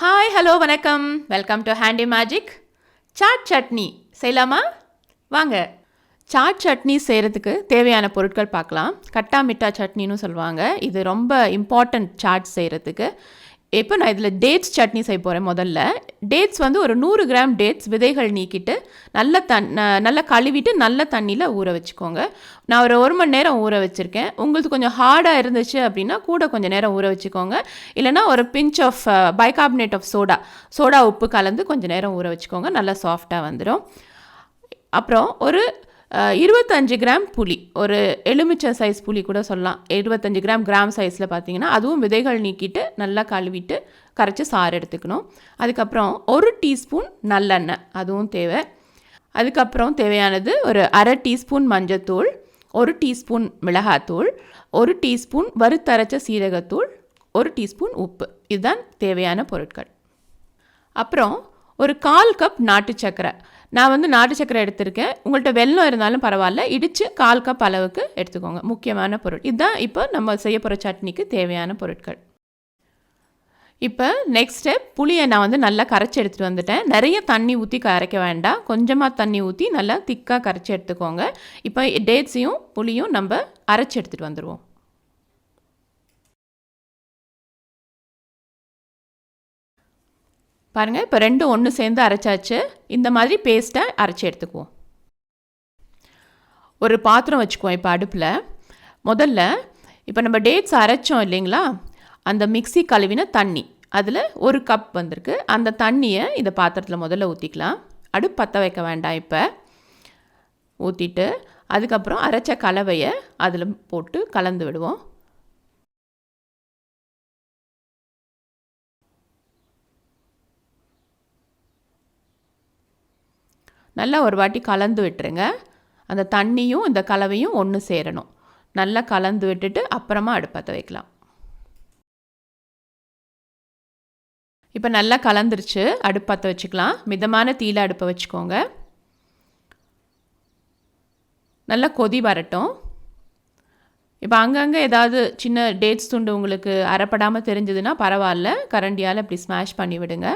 Hi hello வணக்கம் welcome to HandiMagic. Chaat chutney செய்யலாமா? வாங்க. சாட் சட்னி செய்கிறதுக்கு தேவையான பொருட்கள் பார்க்கலாம். கட்டா மிட்டா சட்னின்னு சொல்லுவாங்க. இது ரொம்ப இம்பார்ட்டண்ட் சாட் செய்கிறதுக்கு. இப்போ நான் இதில் டேட்ஸ் சட்னி செய்ய போகிறேன். முதல்ல டேட்ஸ் வந்து ஒரு 100 கிராம் டேட்ஸ் விதைகள் நீக்கிட்டு நல்லா கழுவிட்டு நல்ல தண்ணியில் ஊற வச்சுக்கோங்க. நான் ஒரு மணி நேரம் ஊற வச்சுருக்கேன். உங்களுக்கு கொஞ்சம் ஹார்டாக இருந்துச்சு அப்படின்னா கூட கொஞ்சம் நேரம் ஊற வச்சுக்கோங்க. இல்லைனா ஒரு pinch of bicarbonate of soda உப்பு கலந்து கொஞ்சம் நேரம் ஊற வச்சுக்கோங்க. நல்லா சாஃப்டாக வந்துடும். அப்புறம் ஒரு 25 கிராம் புளி, ஒரு எலுமிச்சை சைஸ் புளி கூட சொல்லலாம். 25 கிராம் சைஸில் பார்த்தீங்கன்னா அதுவும் விதைகள் நீக்கிட்டு நல்லா கழுவிட்டு கரைச்சி சாறு எடுத்துக்கணும். அதுக்கப்புறம் 1 டீஸ்பூன் நல்லெண்ணெய் அதுவும் தேவை. அதுக்கப்புறம் தேவையானது ஒரு அரை டீஸ்பூன் மஞ்சத்தூள், 1 டீஸ்பூன் மிளகாத்தூள், 1 டீஸ்பூன் வறுத்தரைச்ச சீரகத்தூள், 1 டீஸ்பூன் உப்பு. இதுதான் தேவையான பொருட்கள். அப்புறம் ஒரு 1/4 கப் நாட்டு சர்க்கரை. நான் வந்து நாட்டு சர்க்கரை எடுத்திருக்கேன். உங்கள்கிட்ட வெல்லம் இருந்தாலும் பரவாயில்ல, இடித்து 1/4 கப் அளவுக்கு எடுத்துக்கோங்க. முக்கியமான பொருள் இதுதான். இப்போ நம்ம செய்ய போகிற சட்னிக்கு தேவையான பொருட்கள். இப்போ நெக்ஸ்ட் ஸ்டெப், புளியை நான் வந்து நல்லா கரைச்சி எடுத்துகிட்டு வந்துட்டேன். நிறைய தண்ணி ஊற்றி கரைக்க வேண்டாம், கொஞ்சமாக தண்ணி ஊற்றி நல்லா திக்காக கரைச்சி எடுத்துக்கோங்க. இப்போ டேட்ஸையும் புளியும் நம்ம அரைச்சி எடுத்துகிட்டு வந்துடுவோம். பாருங்கள், இப்போ ரெண்டும் ஒன்று சேர்ந்து அரைச்சாச்சு. இந்த மாதிரி பேஸ்ட்டை அரைச்சி எடுத்துக்குவோம். ஒரு பாத்திரம் வச்சுக்குவோம். இப்போ அடுப்பில் முதல்ல இப்போ நம்ம டேட்ஸ் அரைச்சோம் இல்லைங்களா, அந்த மிக்ஸி கழுவின தண்ணி அதில் 1 கப் வந்திருக்கு. அந்த தண்ணியை இந்த பாத்திரத்தில் முதல்ல ஊற்றிக்கலாம். அடுப்பு பற்ற வைக்க வேண்டாம். இப்போ ஊற்றிட்டு அதுக்கப்புறம் அரைச்ச கலவையை அதில் போட்டு கலந்து விடுவோம். நல்லா ஒரு வாட்டி கலந்து விட்டுருங்க. அந்த தண்ணியும் இந்த கலவையும் ஒன்று சேரணும். நல்லா கலந்து விட்டுட்டு அப்புறமா அடுப்பத்தை வைக்கலாம். இப்போ நல்லா கலந்துருச்சு. அடுப்பத்தை வச்சுக்கலாம். மிதமான தீயில அடுப்பை வச்சுக்கோங்க. நல்லா கொதி வரட்டும். இப்போ அங்கங்கே ஏதாவது சின்ன டேட்ஸ் துண்டு உங்களுக்கு அரைப்படாமல் தெரிஞ்சதுன்னா பரவாயில்ல, கரண்டியால் இப்படி ஸ்மாஷ் பண்ணி விடுங்க.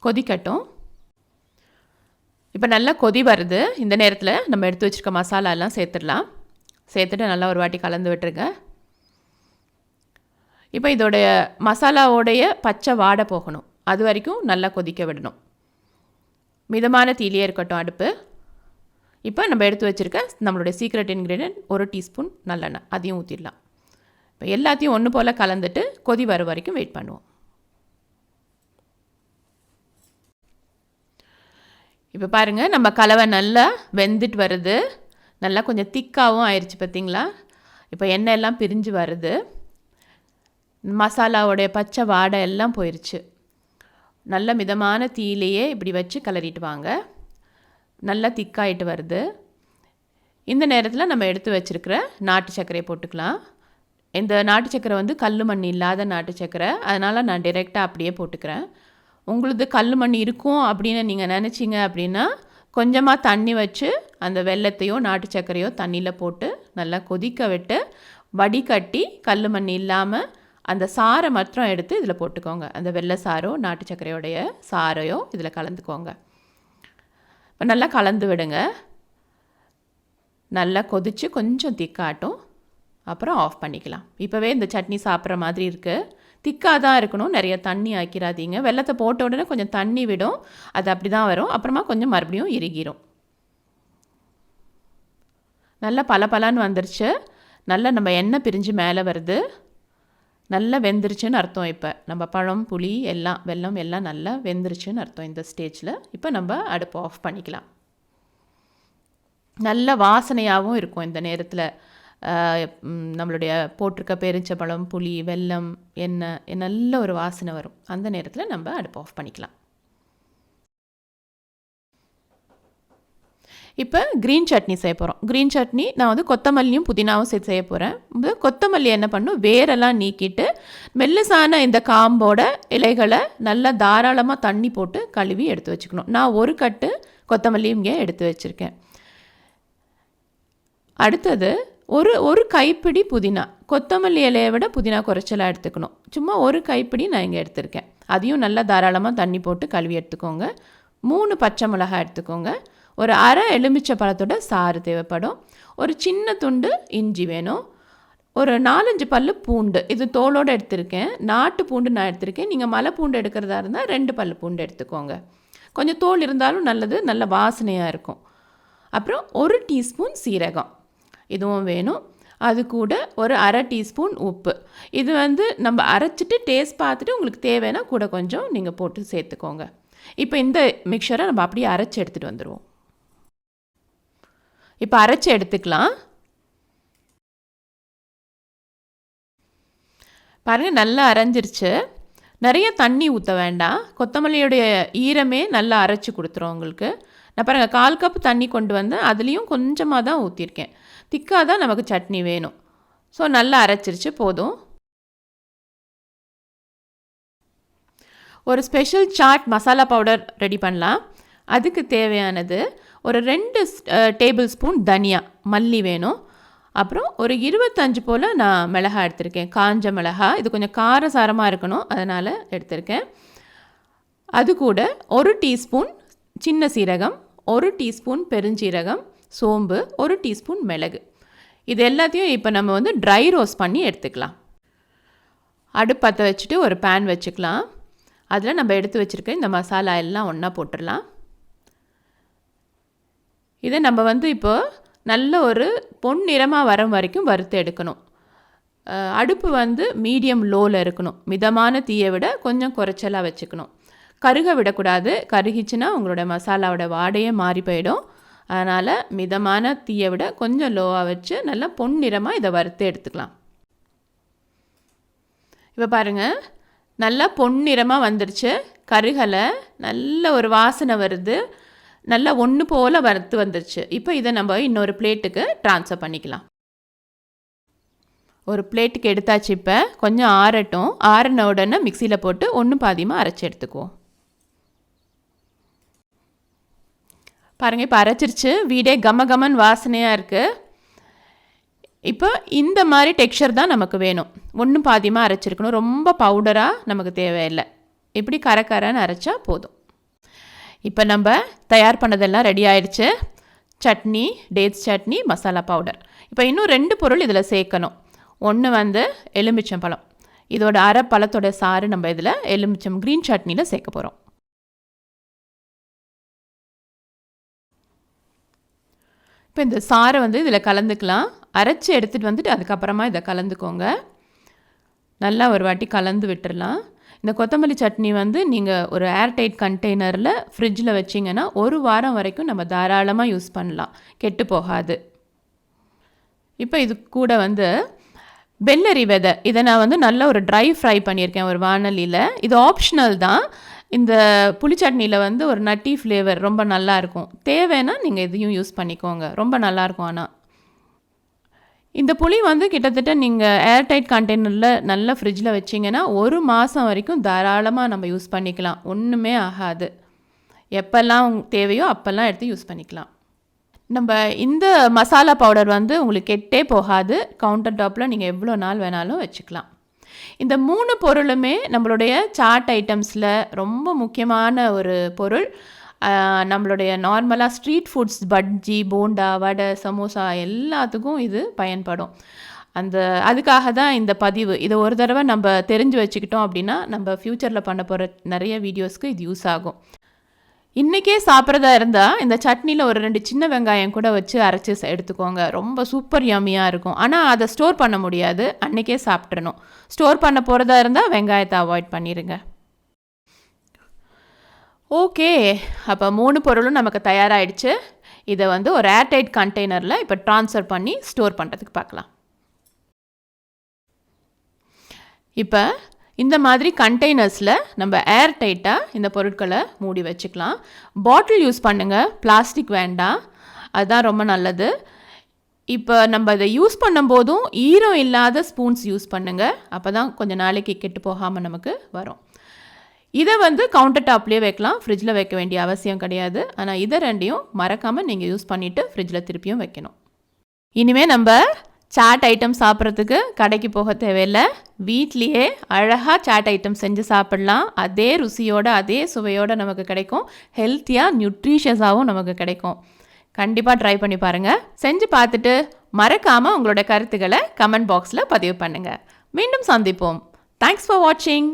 கொதிக்கட்டும். இப்போ நல்லா கொதி வருது. இந்த நேரத்தில் நம்ம எடுத்து வச்சுருக்க மசாலாலாம் சேர்த்துடலாம். சேர்த்துட்டு நல்லா ஒரு வாட்டி கலந்து விட்டுருங்க. இப்போ இதோடைய மசாலாவோடைய பச்சை வாடை போகணும். அது வரைக்கும் நல்லா கொதிக்க விடணும். மிதமான தீயிலே இருக்கட்டும் அடுப்பு. இப்போ நம்ம எடுத்து வச்சுருக்க நம்மளுடைய சீக்ரெட் இன்க்ரீடியன்ட் 1 டீஸ்பூன் நல்லெண்ணெய் அதையும் ஊற்றிடலாம். இப்போ எல்லாத்தையும் ஒன்று போல் கலந்துட்டு கொதி வர வரைக்கும் வெயிட் பண்ணுவோம். இப்போ பாருங்கள், நம்ம கலவை நல்லா வெந்துட்டு வருது. நல்லா கொஞ்சம் திக்காகவும் ஆயிடுச்சு பார்த்திங்களா. இப்போ எண்ணெய் எல்லாம் பிரிஞ்சு வருது. மசாலாவோடைய பச்சை வாடை எல்லாம் போயிடுச்சு. நல்ல மிதமான தீயிலேயே இப்படி வச்சு கிளறிட்டு வாங்க. நல்லா திக்காயிட்டு வருது. இந்த நேரத்தில் நம்ம எடுத்து வச்சுருக்கிற நாட்டு சர்க்கரையை போட்டுக்கலாம். இந்த நாட்டு சர்க்கரை வந்து கல் மண் இல்லாத நாட்டு சர்க்கரை, அதனால் நான் டைரெக்டாக அப்படியே போட்டுக்கிறேன். உங்களுக்கு கல் மண் இருக்கும் அப்படின்னு நீங்கள் நினச்சிங்க அப்படின்னா கொஞ்சமாக தண்ணி வச்சு அந்த வெல்லத்தையோ நாட்டு சர்க்கரையோ தண்ணியில் போட்டு நல்லா கொதிக்க விட்டு வடிகட்டி கல் மண் இல்லாமல் அந்த சாறை மாத்திரம் எடுத்து இதில் போட்டுக்கோங்க. அந்த வெள்ளை சாரோ நாட்டு சர்க்கரையோடைய சாரையோ இதில் கலந்துக்கோங்க. இப்போ நல்லா கலந்து விடுங்க. நல்லா கொதித்து கொஞ்சம் திக்காட்டும். அப்புறம் ஆஃப் பண்ணிக்கலாம். இப்போவே இந்த சட்னி சாப்பிட்ற மாதிரி இருக்குது. திக்காக தான் இருக்கணும், நிறைய தண்ணி ஆக்கிடாதீங்க. வெல்லத்தை போட்ட உடனே கொஞ்சம் தண்ணி விடும், அது அப்படி தான் வரும். அப்புறமா கொஞ்சம் மறுபடியும் இறுகிரும். நல்லா பலன்னு வந்துருச்சு. நல்லா நம்ம எண்ணெய் பிரிஞ்சு மேலே வருது. நல்லா வெந்துருச்சுன்னு அர்த்தம். இப்போ நம்ம பழம் புளி எல்லாம் வெல்லம் எல்லாம் நல்லா வெந்துருச்சுன்னு அர்த்தம். இந்த ஸ்டேஜில் இப்போ நம்ம அடுப்பு ஆஃப் பண்ணிக்கலாம். நல்ல வாசனையாகவும் இருக்கும். இந்த நேரத்தில் நம்மளுடைய போட்டிருக்க பேரிச்சம்பழம் புளி வெல்லம் எண்ணெய் நல்ல ஒரு வாசனை வரும். அந்த நேரத்தில் நம்ம அடுப்பு ஆஃப் பண்ணிக்கலாம். இப்போ க்ரீன் சட்னி செய்ய போகிறோம். க்ரீன் சட்னி நான் வந்து கொத்தமல்லியும் புதினாவும் சேர்த்து செய்ய போகிறேன். கொத்தமல்லி என்ன பண்ணும், வேரெல்லாம் நீக்கிட்டு மெல்லிசான இந்த காம்போட இலைகளை நல்லா தாராளமாக தண்ணி போட்டு கழுவி எடுத்து வச்சுக்கணும். நான் 1 கட்டு கொத்தமல்லி இங்கே எடுத்து வச்சுருக்கேன். அடுத்தது ஒரு கைப்பிடி புதினா. கொத்தமல்லி இலையை விட புதினா குறைச்சலாக எடுத்துக்கணும். சும்மா 1 கைப்பிடி நான் இங்கே எடுத்திருக்கேன். அதையும் நல்லா தாராளமாக தண்ணி போட்டு கழுவி எடுத்துக்கோங்க. 3 பச்சை மிளகாய் எடுத்துக்கோங்க. ஒரு அரை எலுமிச்சை பழத்தோட சாறு தேவைப்படும். ஒரு சின்ன துண்டு இஞ்சி வேணும். ஒரு 4-5 பல்லு பூண்டு, இது தோலோடு எடுத்திருக்கேன். நாட்டு பூண்டு நான் எடுத்திருக்கேன். நீங்கள் மலை பூண்டு எடுக்கிறதா இருந்தால் 2 பல்லு பூண்டு எடுத்துக்கோங்க. கொஞ்சம் தோல் இருந்தாலும் நல்லது, நல்ல வாசனையாக இருக்கும். அப்புறம் 1 டீஸ்பூன் சீரகம் இதுவும் வேணும். அது கூட ஒரு அரை டீஸ்பூன் உப்பு. இது நம்ம அரைச்சிட்டு டேஸ்ட் பார்த்துட்டு உங்களுக்கு தேவைன்னா கூட கொஞ்சம் நீங்கள் போட்டு சேர்த்துக்கோங்க. இப்போ இந்த மிக்சரை நம்ம அப்படியே அரைச்சி எடுத்துகிட்டு வந்துடுவோம். இப்போ அரைச்சி எடுத்துக்கலாம். பாருங்கள், நல்லா அரைஞ்சிருச்சு. நிறைய தண்ணி ஊற்ற வேண்டாம். கொத்தமல்லியுடைய ஈரமே நல்லா அரைச்சி கொடுத்துரும் உங்களுக்கு. நான் பாருங்கள் 1/4 கப் தண்ணி கொண்டு வந்தேன். அதுலேயும் கொஞ்சமாக தான் ஊற்றிருக்கேன். திக்காக தான் நமக்கு சட்னி வேணும். ஸோ நல்லா அரைச்சிருச்சு, போதும். ஒரு special chaat masala powder ready பண்ணலாம். அதுக்கு தேவையானது ஒரு 2 டேபிள் ஸ்பூன் தனியா மல்லி வேணும். அப்புறம் ஒரு 25 போல் நான் மிளகாய் எடுத்திருக்கேன், காஞ்ச மிளகாய். இது கொஞ்சம் காரசாரமாக இருக்கணும், அதனால் எடுத்திருக்கேன். அது கூட 1 டீஸ்பூன் சின்ன சீரகம், 1 டீஸ்பூன் பெருஞ்சீரகம், சோம்பு, 1 டீஸ்பூன் மிளகு. இது எல்லாத்தையும் இப்போ நம்ம ட்ரை ரோஸ்ட் பண்ணி எடுத்துக்கலாம். அடுப்பு பற்ற வச்சுட்டு ஒரு பேன் வச்சுக்கலாம். அதில் நம்ம எடுத்து வச்சுருக்க இந்த மசாலா எல்லாம் ஒன்றா போட்டுடலாம். இதை நம்ம இப்போ நல்ல ஒரு பொன்னிறமாக வர வரைக்கும் வறுத்து எடுக்கணும். அடுப்பு மீடியம் லோவில் இருக்கணும். மிதமான தீயை விட கொஞ்சம் குறைச்சலாக வச்சுக்கணும். கருக விடக்கூடாது. கருகிச்சுன்னா உங்களோட மசாலாவோட வாடையே மாறி போயிடும். அதனால் மிதமான தீயை விட கொஞ்சம் லோவாக வச்சு நல்லா பொன்னிறமாக இதை வறுத்து எடுத்துக்கலாம். இப்போ பாருங்கள், நல்லா பொன்னிறமாக வந்துருச்சு. கருகலை, நல்ல ஒரு வாசனை வருது. நல்லா ஒன்று போல் வறுத்து வந்துருச்சு. இப்போ இதை நம்ம இன்னொரு பிளேட்டுக்கு ட்ரான்ஸ்ஃபர் பண்ணிக்கலாம். ஒரு பிளேட்டுக்கு எடுத்தாச்சு. இப்போ கொஞ்சம் ஆறட்டும். ஆறின உடனே மிக்சியில் போட்டு ஒன்று பாதியமாக அரைச்சி எடுத்துக்குவோம். பாருங்கள், இப்போ அரைச்சிருச்சு. வீடே கமகமன் வாசனையாக இருக்குது. இப்போ இந்த மாதிரி டெக்ஸ்சர் தான் நமக்கு வேணும். ஒன்று பாதியமாக அரைச்சிருக்கணும். ரொம்ப பவுடராக நமக்கு தேவையில்லை. இப்படி கரன்னு அரைச்சா போதும். இப்போ நம்ம தயார் பண்ணதெல்லாம் ரெடி ஆயிடுச்சு. Chutney, dates chutney, masala powder. இப்போ இன்னும் 2 பொருள் இதில் சேர்க்கணும். ஒன்று எலுமிச்சம் பழம். இதோட அரை பழத்தோட சாறு நம்ம இதில் எலுமிச்சம் க்ரீன் சட்னியில் சேர்க்க போகிறோம். இப்போ இந்த சாறை இதில் கலந்துக்கலாம். அரைச்சி எடுத்துகிட்டு அதுக்கப்புறமா இதை கலந்துக்கோங்க. நல்லா ஒரு வாட்டி கலந்து விட்டுடலாம். இந்த கொத்தமல்லி சட்னி நீங்கள் ஒரு ஏர்டைட் கண்டெய்னரில் ஃப்ரிட்ஜில் வச்சிங்கன்னா 1 வாரம் வரைக்கும் நம்ம தாராளமாக யூஸ் பண்ணலாம், கெட்டு போகாது. இப்போ இது கூட வெள்ளரி விதை, இதை நான் நல்ல ஒரு ட்ரை ஃப்ரை பண்ணியிருக்கேன் ஒரு வானலியில். இது ஆப்ஷனல் தான். இந்த புளி சட்னியில் ஒரு நட்டி ஃப்ளேவர் ரொம்ப நல்லாயிருக்கும். தேவைன்னா நீங்கள் இதையும் யூஸ் பண்ணிக்கோங்க, ரொம்ப நல்லாயிருக்கும். ஆனால் இந்த புளி கிட்டத்தட்ட நீங்கள் ஏர்டைட் கண்டெய்னரில் நல்ல ஃப்ரிட்ஜில் வச்சிங்கன்னா 1 மாதம் வரைக்கும் தாராளமாக நம்ம யூஸ் பண்ணிக்கலாம். ஒன்றுமே ஆகாது. எப்போல்லாம் தேவையோ அப்போல்லாம் எடுத்து யூஸ் பண்ணிக்கலாம். நம்ம இந்த மசாலா பவுடர் உங்களுக்கு கெட்டே போகாது. கவுண்டர் டாப்பில் நீங்கள் எவ்வளோ நாள் வேணாலும் வச்சுக்கலாம். இந்த 3 பொருளுமே நம்மளுடைய சாட் ஐட்டம்ஸில் ரொம்ப முக்கியமான ஒரு பொருள். நம்மளுடைய நார்மலாக ஸ்ட்ரீட் ஃபுட்ஸ், பஜ்ஜி, போண்டா, வடை, சமோசா எல்லாத்துக்கும் இது பயன்படும். அதுக்காக தான் இந்த பதிவு. இதை ஒரு தடவை நம்ம தெரிஞ்சு வச்சுக்கிட்டோம் அப்படின்னா நம்ம ஃப்யூச்சரில் பண்ண போகிற நிறைய வீடியோஸ்க்கு இது யூஸ் ஆகும். இன்றைக்கே சாப்பிட்றதா இருந்தால் இந்த சட்னியில் ஒரு 2 சின்ன வெங்காயம் கூட வச்சு அரைச்சி எடுத்துக்கோங்க. ரொம்ப சூப்பர் யம்மியாக இருக்கும். ஆனால் அதை ஸ்டோர் பண்ண முடியாது, அன்றைக்கே சாப்பிட்றணும். ஸ்டோர் பண்ண போகிறதா இருந்தால் வெங்காயத்தை அவாய்ட் பண்ணிடுங்க. ஓகே, அப்போ 3 பொருளும் நமக்கு தயாராகிடுச்சு. இதை ஒரு ஏர்டைட் கண்டெய்னரில் இப்போ ட்ரான்ஸ்ஃபர் பண்ணி ஸ்டோர் பண்ணுறதுக்கு பார்க்கலாம். இப்போ இந்த மாதிரி கண்டெய்னர்ஸில் நம்ம ஏர்டைட்டாக இந்த பொருட்களை மூடி வச்சுக்கலாம். பாட்டில் யூஸ் பண்ணுங்கள், பிளாஸ்டிக் வேண்டாம், அதுதான் ரொம்ப நல்லது. இப்போ நம்ம இதை யூஸ் பண்ணும்போதும் ஈரம் இல்லாத ஸ்பூன்ஸ் யூஸ் பண்ணுங்கள். அப்போ தான் கொஞ்சம் நாளைக்கு கெட்டு போகாமல் நமக்கு வரும். இதை கவுண்டர் டாப்லேயே வைக்கலாம், ஃப்ரிட்ஜில் வைக்க வேண்டிய அவசியம் கிடையாது. ஆனால் இதை 2ஐயும் மறக்காமல் நீங்கள் யூஸ் பண்ணிவிட்டு ஃப்ரிட்ஜில் திருப்பியும் வைக்கணும். இனிமேல் நம்ம சாட் ஐட்டம் சாப்பிட்றதுக்கு கடைக்கு போக தேவையில்லை, வீட்லேயே அழகாக சாட் ஐட்டம் செஞ்சு சாப்பிட்லாம். அதே ருசியோட அதே சுவையோடு நமக்கு கிடைக்கும், ஹெல்த்தியாக நியூட்ரிஷியஸாகவும் நமக்கு கிடைக்கும். கண்டிப்பாக ட்ரை பண்ணி பாருங்கள். செஞ்சு பார்த்துட்டு மறக்காமல் உங்களோட கருத்துக்களை கமெண்ட் பாக்ஸில் பதிவு பண்ணுங்கள். மீண்டும் சந்திப்போம். தேங்க்ஸ் ஃபார் வாட்சிங்.